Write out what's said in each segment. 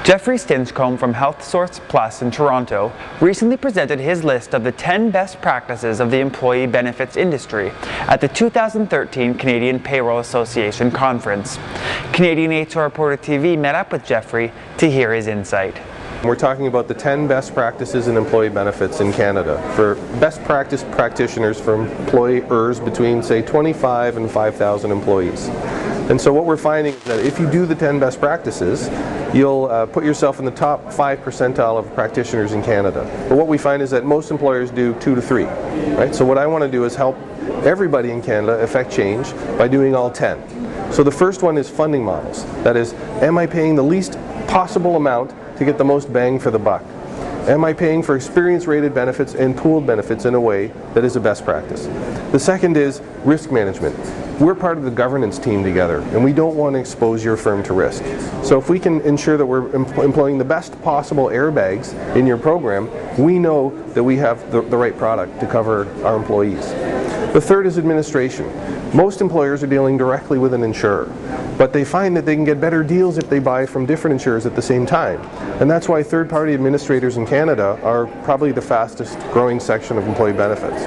Jeffrey Stinchcombe from HealthSource Plus in Toronto recently presented his list of the 10 best practices of the employee benefits industry at the 2013 Canadian Payroll Association Conference. Canadian HR Reporter TV met up with Jeffrey to hear his insight. We're talking about the 10 best practices in employee benefits in Canada for best practice practitioners for employers between, say, 25 and 5,000 employees. And so what we're finding is that if you do the 10 best practices, you'll put yourself in the top 5 percentile of practitioners in Canada. But what we find is that most employers do 2 to 3. Right? So what I want to do is help everybody in Canada affect change by doing all 10. So the first one is funding models. That is, am I paying the least possible amount to get the most bang for the buck? Am I paying for experience-rated benefits and pooled benefits in a way that is a best practice? The second is risk management. We're part of the governance team together, and we don't want to expose your firm to risk. So if we can ensure that we're employing the best possible airbags in your program, we know that we have the right product to cover our employees. The third is administration. Most employers are dealing directly with an insurer, but they find that they can get better deals if they buy from different insurers at the same time. And that's why third-party administrators in Canada are probably the fastest growing section of employee benefits.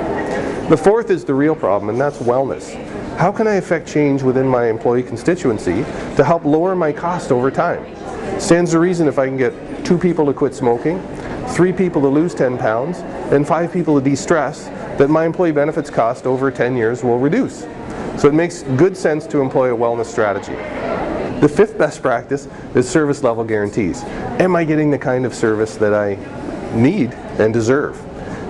The fourth is the real problem, and that's wellness. How can I affect change within my employee constituency to help lower my cost over time? Stands to reason if I can get 2 people to quit smoking, 3 people to lose 10 pounds, and 5 people to de-stress, that my employee benefits cost over 10 years will reduce. So it makes good sense to employ a wellness strategy. The fifth best practice is service level guarantees. Am I getting the kind of service that I need and deserve?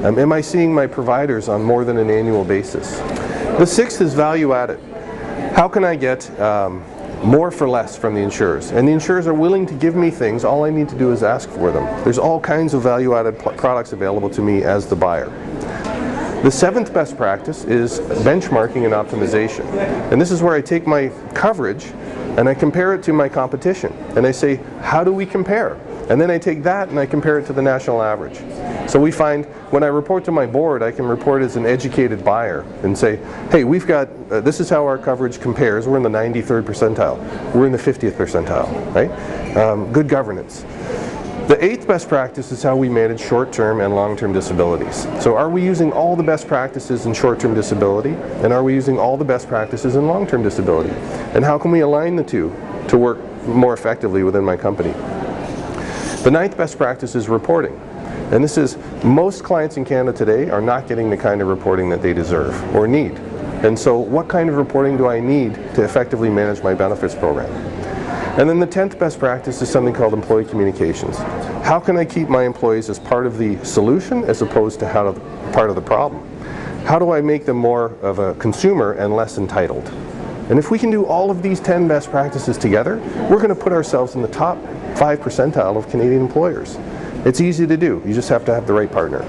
Am I seeing my providers on more than an annual basis? The sixth is value added. How can I get more for less from the insurers? And the insurers are willing to give me things, all I need to do is ask for them. There's all kinds of value added products available to me as the buyer. The seventh best practice is benchmarking and optimization. And this is where I take my coverage and I compare it to my competition. And I say, how do we compare? And then I take that and I compare it to the national average. So we find when I report to my board, I can report as an educated buyer and say, hey, we've got, this is how our coverage compares. We're in the 93rd percentile. We're in the 50th percentile, right? Good governance. The eighth best practice is how we manage short-term and long-term disabilities. So are we using all the best practices in short-term disability, and are we using all the best practices in long-term disability? And how can we align the two to work more effectively within my company? The ninth best practice is reporting. And this is, most clients in Canada today are not getting the kind of reporting that they deserve or need. And so what kind of reporting do I need to effectively manage my benefits program? And then the 10th best practice is something called employee communications. How can I keep my employees as part of the solution as opposed to part of the problem? How do I make them more of a consumer and less entitled? And if we can do all of these 10 best practices together, we're going to put ourselves in the top 5 percentile of Canadian employers. It's easy to do. You just have to have the right partner.